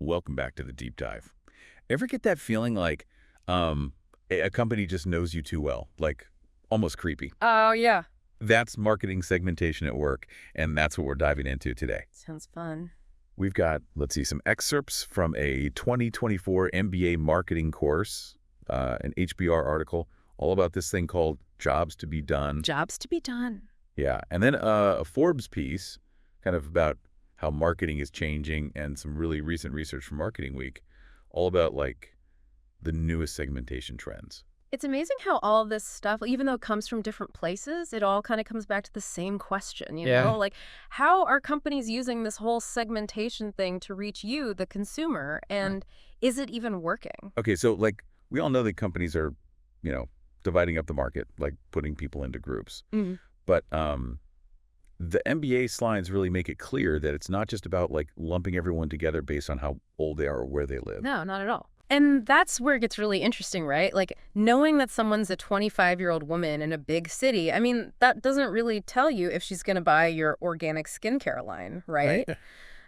Welcome back to the deep dive. Ever get that feeling like a company just knows you too well, like almost creepy? Oh, yeah. That's marketing segmentation at work, and that's what we're diving into today. Sounds fun. We've got, let's see, some excerpts from a 2024 MBA marketing course, an HBR article, all about this thing called Jobs to be Done. Jobs to be done. Yeah, and then a Forbes piece, kind of about how marketing is changing, and some really recent research from Marketing Week, all about like the newest segmentation trends. It's amazing how all of this stuff, even though it comes from different places, it all kind of comes back to the same question, you Yeah. know? Like, how are companies using this whole segmentation thing to reach you, the consumer, and is it even working? Okay, so like we all know that companies are, you know, dividing up the market, like putting people into groups. Mm. But the MBA slides really make it clear that it's not just about like lumping everyone together based on how old they are or where they live. No, not at all. And that's where it gets really interesting, right? Like, knowing that someone's a 25-year-old woman in a big city, I mean, that doesn't really tell you if she's going to buy your organic skincare line, right?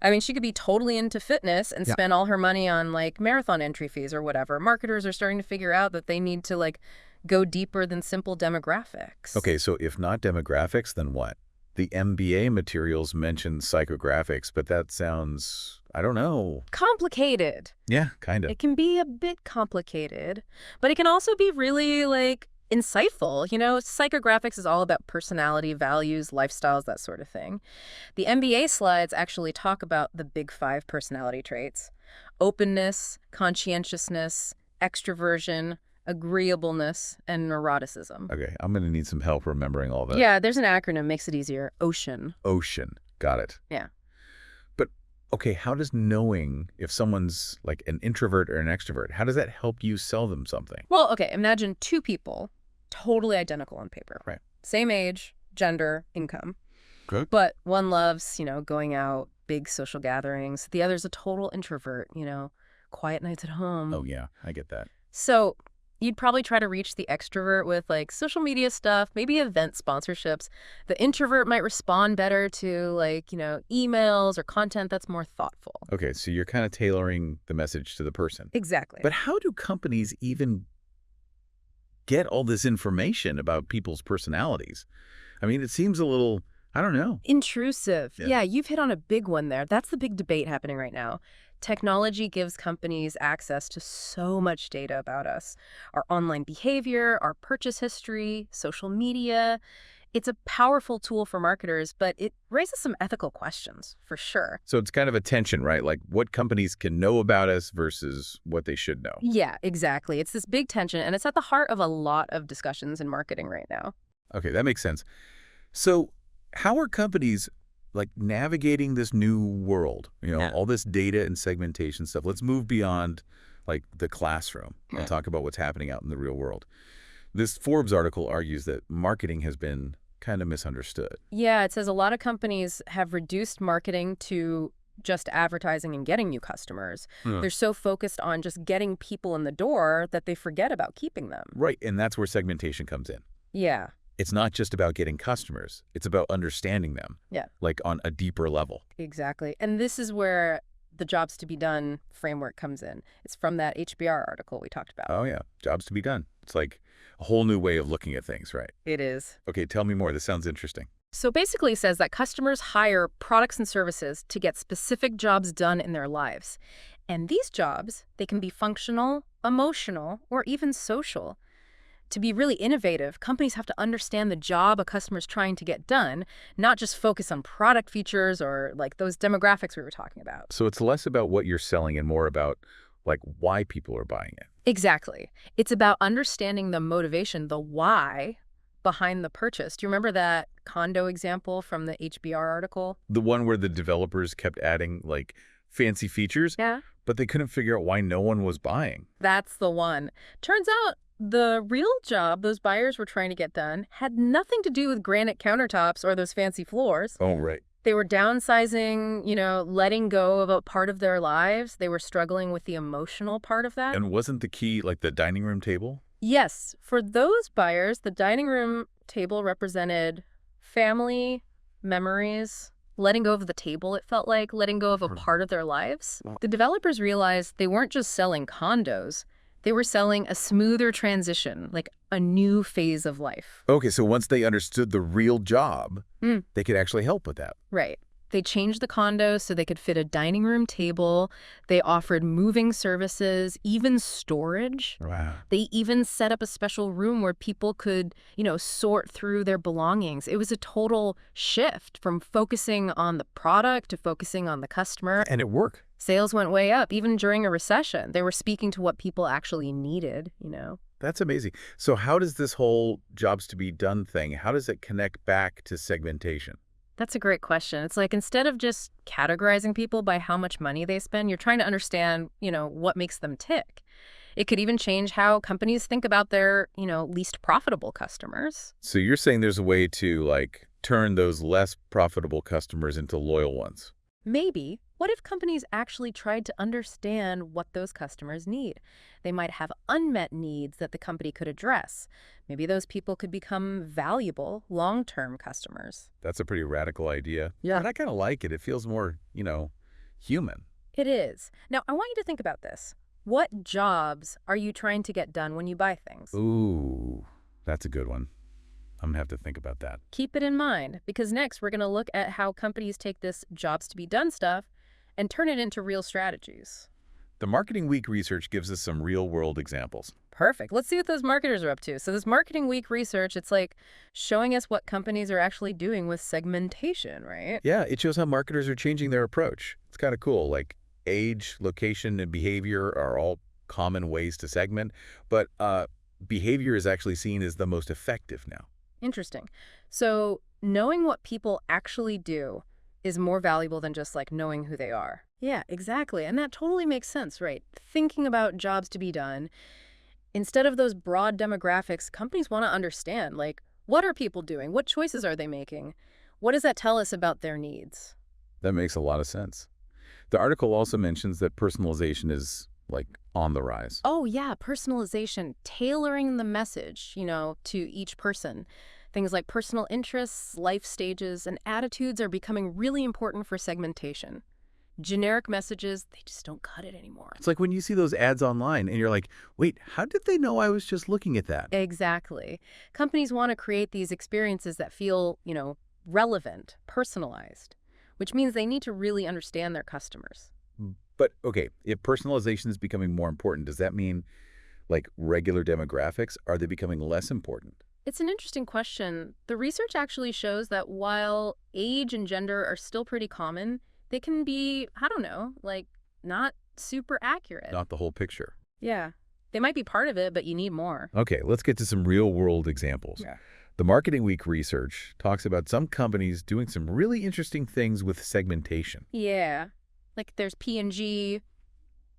I mean, she could be totally into fitness and Yeah. spend all her money on, like, marathon entry fees or whatever. Marketers are starting to figure out that they need to, like, go deeper than simple demographics. Okay, so if not demographics, then what? The MBA materials mention psychographics, but that sounds, I don't know. Complicated. Yeah, kind of. It can be a bit complicated, but it can also be really, like, insightful. You know, psychographics is all about personality, values, lifestyles, that sort of thing. The MBA slides actually talk about the big 5 personality traits: openness, conscientiousness, extroversion, agreeableness, and neuroticism. Okay, I'm going to need some help remembering all that. Yeah, there's an acronym, makes it easier. OCEAN. Ocean. Got it. Yeah. But, okay, how does knowing if someone's like an introvert or an extrovert, how does that help you sell them something? Well, okay, imagine 2 people, totally identical on paper. Right. Same age, gender, income. Good. But one loves, going out, big social gatherings. The other's a total introvert, quiet nights at home. Oh, yeah, I get that. So you'd probably try to reach the extrovert with, like, social media stuff, maybe event sponsorships. The introvert might respond better to, like, emails or content that's more thoughtful. Okay, so you're kind of tailoring the message to the person. Exactly. But how do companies even get all this information about people's personalities? I mean, it seems a little, I don't know. Intrusive. Yeah. Yeah, you've hit on a big one there. That's the big debate happening right now. Technology gives companies access to so much data about us: our online behavior, our purchase history, social media. It's a powerful tool for marketers, but it raises some ethical questions, for sure. So it's kind of a tension, right? Like what companies can know about us versus what they should know. Yeah, exactly. It's this big tension, and it's at the heart of a lot of discussions in marketing right now. Okay, that makes sense. So how are companies like navigating this new world? Yeah. All this data and segmentation stuff. Let's move beyond like the classroom and Yeah. talk about what's happening out in the real world. This Forbes article argues that marketing has been kind of misunderstood. Yeah, it says a lot of companies have reduced marketing to just advertising and getting new customers. Hmm. They're so focused on just getting people in the door that they forget about keeping them. Right, and that's where segmentation comes in. Yeah. It's not just about getting customers. It's about understanding them. Yeah. Like on a deeper level. Exactly. And this is where the jobs to be done framework comes in. It's from that HBR article we talked about. Oh, yeah. Jobs to be done. It's like a whole new way of looking at things, right? It is. Okay, tell me more. This sounds interesting. So basically it says that customers hire products and services to get specific jobs done in their lives. And these jobs, they can be functional, emotional, or even social. To be really innovative, companies have to understand the job a customer's trying to get done, not just focus on product features or like those demographics we were talking about. So it's less about what you're selling and more about like why people are buying it. Exactly. It's about understanding the motivation, the why behind the purchase. Do you remember that condo example from the HBR article? The one where the developers kept adding like fancy features, Yeah. but they couldn't figure out why no one was buying. That's the one. Turns out the real job those buyers were trying to get done had nothing to do with granite countertops or those fancy floors. Oh, right. They were downsizing, letting go of a part of their lives. They were struggling with the emotional part of that. And wasn't the key like the dining room table? Yes, for those buyers, the dining room table represented family, memories, letting go of the table, it felt like, letting go of a part of their lives. The developers realized they weren't just selling condos, they were selling a smoother transition, like a new phase of life. Okay, so once they understood the real job, they could actually help with that. Right. They changed the condo so they could fit a dining room table. They offered moving services, even storage. Wow. They even set up a special room where people could, sort through their belongings. It was a total shift from focusing on the product to focusing on the customer. And it worked. Sales went way up, even during a recession. They were speaking to what people actually needed. That's amazing. So how does this whole jobs to be done thing, how does it connect back to segmentation? That's a great question. It's like instead of just categorizing people by how much money they spend, you're trying to understand, what makes them tick. It could even change how companies think about their, least profitable customers. So you're saying there's a way to, turn those less profitable customers into loyal ones? Maybe. What if companies actually tried to understand what those customers need? They might have unmet needs that the company could address. Maybe those people could become valuable, long-term customers. That's a pretty radical idea. Yeah. But I kind of like it. It feels more, human. It is. Now, I want you to think about this. What jobs are you trying to get done when you buy things? Ooh, that's a good one. I'm going to have to think about that. Keep it in mind, because next we're going to look at how companies take this jobs to be done stuff and turn it into real strategies. The Marketing Week research gives us some real-world examples. Perfect. Let's see what those marketers are up to. So this Marketing Week research, it's like showing us what companies are actually doing with segmentation, right? Yeah, it shows how marketers are changing their approach. It's kind of cool. Like age, location, and behavior are all common ways to segment, but behavior is actually seen as the most effective now. Interesting. So knowing what people actually do is more valuable than just knowing who they are. Yeah, exactly. And that totally makes sense, right? Thinking about jobs to be done, instead of those broad demographics, companies want to understand, what are people doing? What choices are they making? What does that tell us about their needs? That makes a lot of sense. The article also mentions that personalization is, on the rise. Oh, yeah, personalization, tailoring the message, to each person. Things like personal interests, life stages, and attitudes are becoming really important for segmentation. Generic messages, they just don't cut it anymore. It's like when you see those ads online and you're like, wait, how did they know I was just looking at that? Exactly. Companies want to create these experiences that feel, relevant, personalized, which means they need to really understand their customers. But, okay, if personalization is becoming more important, does that mean, regular demographics, are they becoming less important? It's an interesting question. The research actually shows that while age and gender are still pretty common, they can be, not super accurate. Not the whole picture. Yeah. They might be part of it, but you need more. Okay, let's get to some real-world examples. Yeah. The Marketing Week research talks about some companies doing some really interesting things with segmentation. Yeah. There's P&G,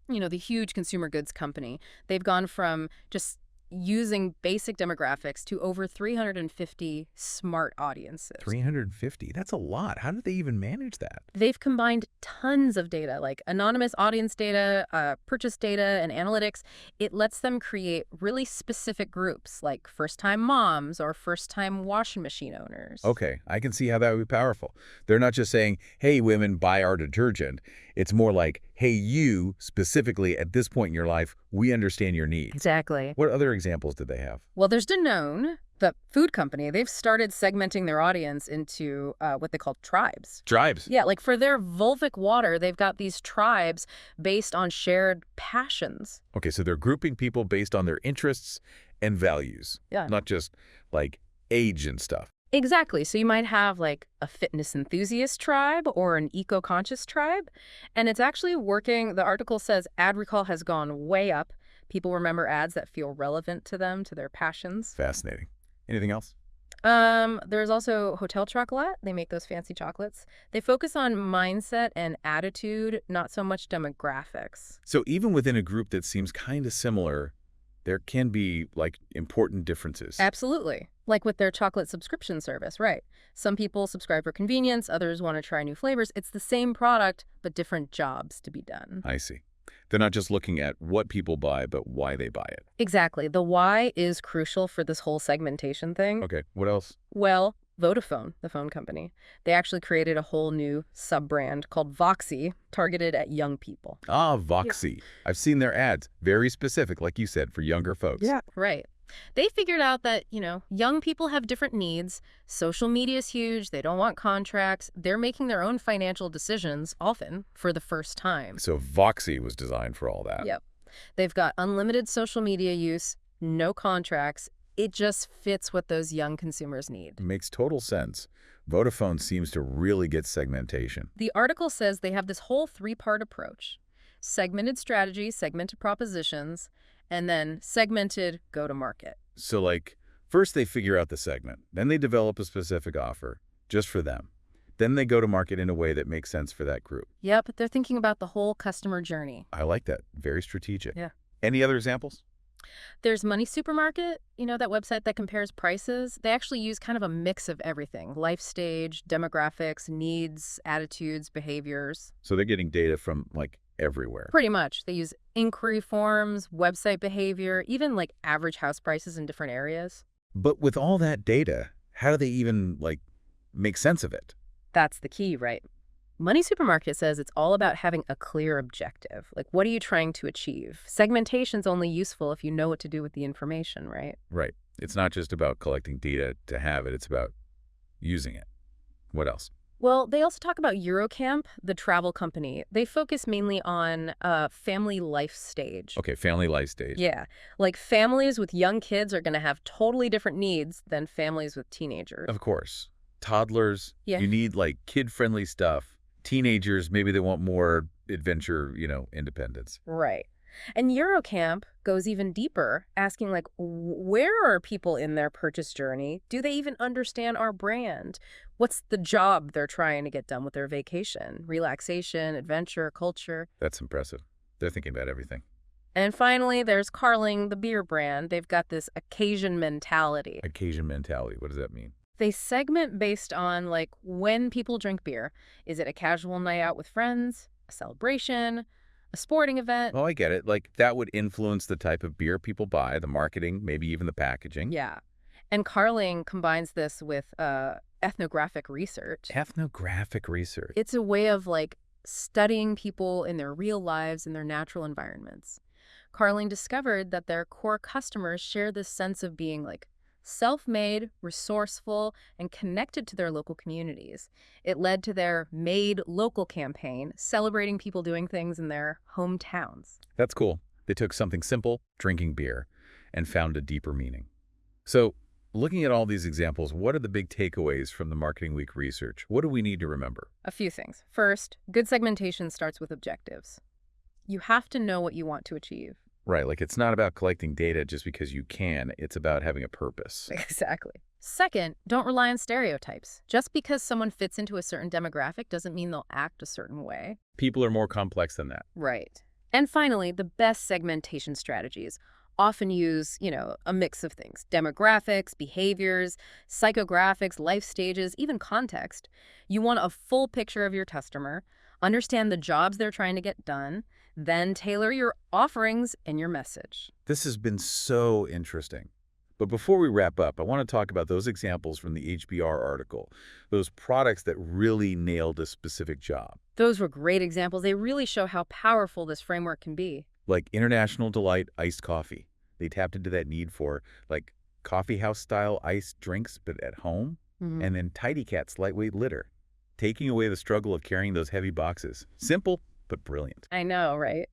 the huge consumer goods company. They've gone from just using basic demographics to over 350 smart audiences. 350? That's a lot. How did they even manage that? They've combined tons of data, like anonymous audience data, purchase data, and analytics. It lets them create really specific groups, like first-time moms or first-time washing machine owners. Okay, I can see how that would be powerful. They're not just saying, hey, women, buy our detergent. It's more like, hey, you, specifically at this point in your life, we understand your needs. Exactly. What other examples did they have? Well, there's Danone, the food company. They've started segmenting their audience into what they call tribes. Tribes? Yeah, for their Volvic water, they've got these tribes based on shared passions. Okay, so they're grouping people based on their interests and values. Yeah. Not just, age and stuff. Exactly. So you might have a fitness enthusiast tribe or an eco-conscious tribe. And it's actually working. The article says ad recall has gone way up. People remember ads that feel relevant to them, to their passions. Fascinating. Anything else? There's also Hotel Chocolat. They make those fancy chocolates. They focus on mindset and attitude, not so much demographics. So even within a group that seems kind of similar, there can be, important differences. Absolutely. Like with their chocolate subscription service, right? Some people subscribe for convenience, others want to try new flavors. It's the same product, but different jobs to be done. I see. They're not just looking at what people buy, but why they buy it. Exactly. The why is crucial for this whole segmentation thing. Okay, what else? Well, Vodafone, the phone company, they actually created a whole new sub-brand called Voxy, targeted at young people. Ah, Voxy. I've seen their ads. Very specific, like you said, for younger folks. Yeah. Right. They figured out that, young people have different needs. Social media is huge. They don't want contracts. They're making their own financial decisions, often for the first time. So Voxy was designed for all that. Yep. They've got unlimited social media use, no contracts. It just fits what those young consumers need. Makes total sense. Vodafone seems to really get segmentation. The article says they have this whole three-part approach: segmented strategy, segmented propositions, and then segmented go-to-market. So like, first they figure out the segment, then they develop a specific offer just for them. Then they go to market in a way that makes sense for that group. Yep, they're thinking about the whole customer journey. I like that. Very strategic. Yeah. Any other examples? There's Money Supermarket, that website that compares prices. They actually use kind of a mix of everything: life stage, demographics, needs, attitudes, behaviors. So they're getting data from like everywhere. Pretty much. They use inquiry forms, website behavior, even like average house prices in different areas. But with all that data, how do they even like make sense of it? That's the key, right? Money Supermarket says it's all about having a clear objective. Like, what are you trying to achieve? Segmentation's only useful if you know what to do with the information, right? Right. It's not just about collecting data to have it. It's about using it. What else? Well, they also talk about Eurocamp, the travel company. They focus mainly on family life stage. Okay, family life stage. Yeah, like families with young kids are going to have totally different needs than families with teenagers. Of course. Toddlers, Yeah. you need like kid-friendly stuff. Teenagers, maybe they want more adventure, independence. Right. And Eurocamp goes even deeper, asking like, where are people in their purchase journey? Do they even understand our brand? What's the job they're trying to get done with their vacation? Relaxation, adventure, culture. That's impressive. They're thinking about everything. And finally, there's Carling, the beer brand. They've got this occasion mentality. Occasion mentality. What does that mean? They segment based on like when people drink beer. Is it a casual night out with friends, a celebration, a sporting event? Oh, I get it. Like that would influence the type of beer people buy, the marketing, maybe even the packaging. Yeah. And Carling combines this with ethnographic research. Ethnographic research. It's a way of like studying people in their real lives in their natural environments. Carling discovered that their core customers share this sense of being like self-made, resourceful, and connected to their local communities. It led to their Made Local campaign, celebrating people doing things in their hometowns. That's cool. They took something simple, drinking beer, and found a deeper meaning. So, looking at all these examples, what are the big takeaways from the Marketing Week research? What do we need to remember? A few things. First, good segmentation starts with objectives. You have to know what you want to achieve. Right, like it's not about collecting data just because you can. It's about having a purpose. Exactly. Second, don't rely on stereotypes. Just because someone fits into a certain demographic doesn't mean they'll act a certain way. People are more complex than that. Right. And finally, the best segmentation strategies often use, a mix of things: demographics, behaviors, psychographics, life stages, even context. You want a full picture of your customer, understand the jobs they're trying to get done, then tailor your offerings and your message. This has been so interesting. But before we wrap up, I want to talk about those examples from the HBR article, those products that really nailed a specific job. Those were great examples. They really show how powerful this framework can be. Like International Delight iced coffee. They tapped into that need for like coffee house style iced drinks, but at home. And then Tidy Cat's lightweight litter, taking away the struggle of carrying those heavy boxes. Simple, but brilliant. I know, right?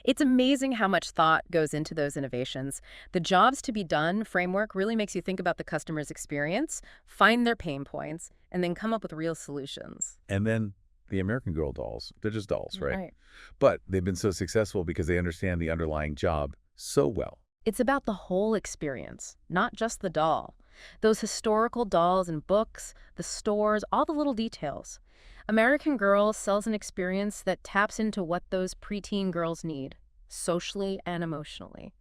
It's amazing how much thought goes into those innovations. The jobs to be done framework really makes you think about the customer's experience, find their pain points, and then come up with real solutions. And then the American Girl dolls, they're just dolls, right? Right. But they've been so successful because they understand the underlying job so well. It's about the whole experience, not just the doll. Those historical dolls and books, the stores, all the little details. American Girl sells an experience that taps into what those preteen girls need, socially and emotionally.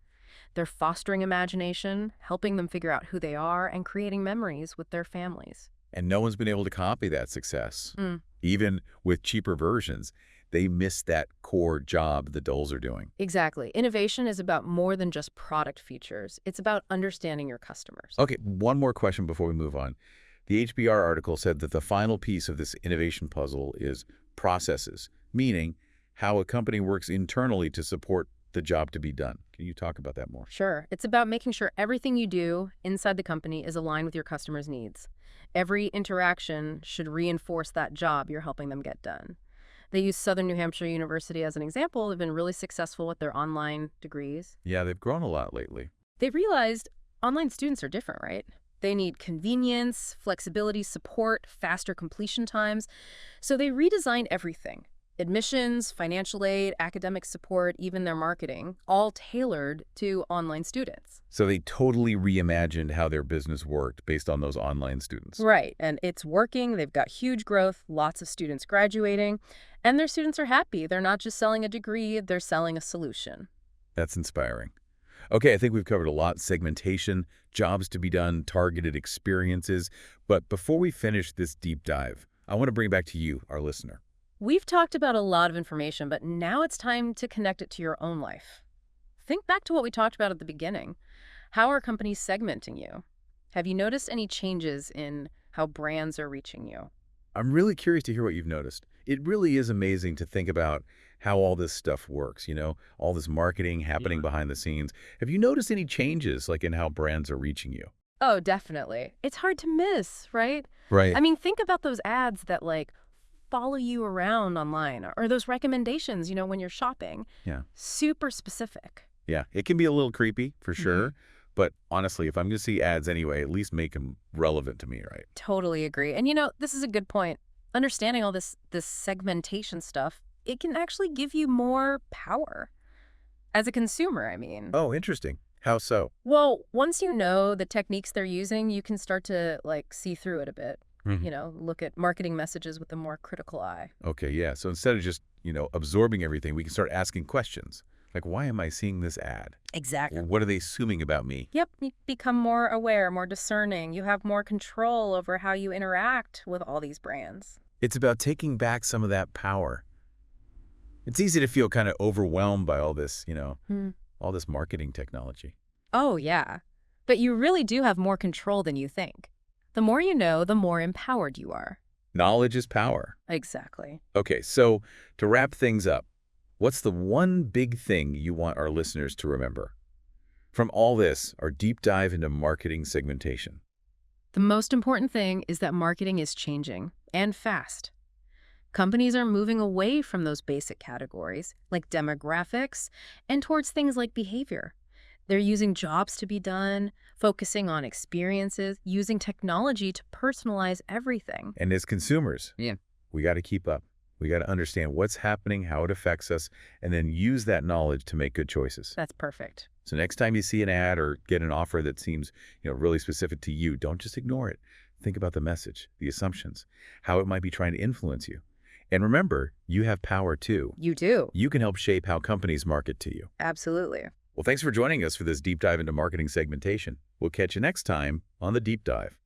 They're fostering imagination, helping them figure out who they are, and creating memories with their families. And no one's been able to copy that success. Even with cheaper versions, they miss that core job the dolls are doing. Exactly. Innovation is about more than just product features. It's about understanding your customers. Okay, one more question before we move on. The HBR article said that the final piece of this innovation puzzle is processes, meaning how a company works internally to support the job to be done. Can you talk about that more? Sure. It's about making sure everything you do inside the company is aligned with your customers' needs. Every interaction should reinforce that job you're helping them get done. They use Southern New Hampshire University as an example. They've been really successful with their online degrees. Yeah, they've grown a lot lately. They've realized online students are different, right? They need convenience, flexibility, support, faster completion times. So they redesigned everything. Admissions, financial aid, academic support, even their marketing, all tailored to online students. So they totally reimagined how their business worked based on those online students. Right, and it's working. They've got huge growth, lots of students graduating, and their students are happy. They're not just selling a degree, they're selling a solution. That's inspiring. Okay, I think we've covered a lot. Segmentation, jobs to be done, targeted experiences. But before we finish this deep dive, I want to bring back to you, our listener. We've talked about a lot of information, but now it's time to connect it to your own life. Think back to what we talked about at the beginning. How are companies segmenting you? Have you noticed any changes in how brands are reaching you? I'm really curious to hear what you've noticed. It really is amazing to think about how all this stuff works, all this marketing happening behind the scenes. Have you noticed any changes, like in how brands are reaching you? Oh, definitely. It's hard to miss, right? Right. I mean, think about those ads that follow you around online or those recommendations, when you're shopping. Yeah. Super specific. Yeah, it can be a little creepy, for sure. But honestly, if I'm going to see ads anyway, at least make them relevant to me, right? Totally agree. And this is a good point. Understanding all this segmentation stuff, it can actually give you more power. As a consumer, I mean. Oh, interesting. How so? Well, once you know the techniques they're using, you can start to see through it a bit. Look at marketing messages with a more critical eye. Okay, yeah. So instead of just, absorbing everything, we can start asking questions. Like, why am I seeing this ad? Exactly. Or what are they assuming about me? Yep, you become more aware, more discerning. You have more control over how you interact with all these brands. It's about taking back some of that power. It's easy to feel kind of overwhelmed by all this, all this marketing technology. Oh, yeah. But you really do have more control than you think. The more you know, the more empowered you are. Knowledge is power. Exactly. Okay, so to wrap things up, what's the one big thing you want our listeners to remember? From all this, our deep dive into marketing segmentation. The most important thing is that marketing is changing, and fast. Companies are moving away from those basic categories, like demographics, and towards things like behavior. They're using jobs to be done, focusing on experiences, using technology to personalize everything. And as consumers, Yeah. we got to keep up. We got to understand what's happening, how it affects us, and then use that knowledge to make good choices. That's perfect. So next time you see an ad or get an offer that seems, really specific to you, don't just ignore it. Think about the message, the assumptions, how it might be trying to influence you. And remember, you have power too. You do. You can help shape how companies market to you. Absolutely. Well, thanks for joining us for this deep dive into marketing segmentation. We'll catch you next time on The Deep Dive.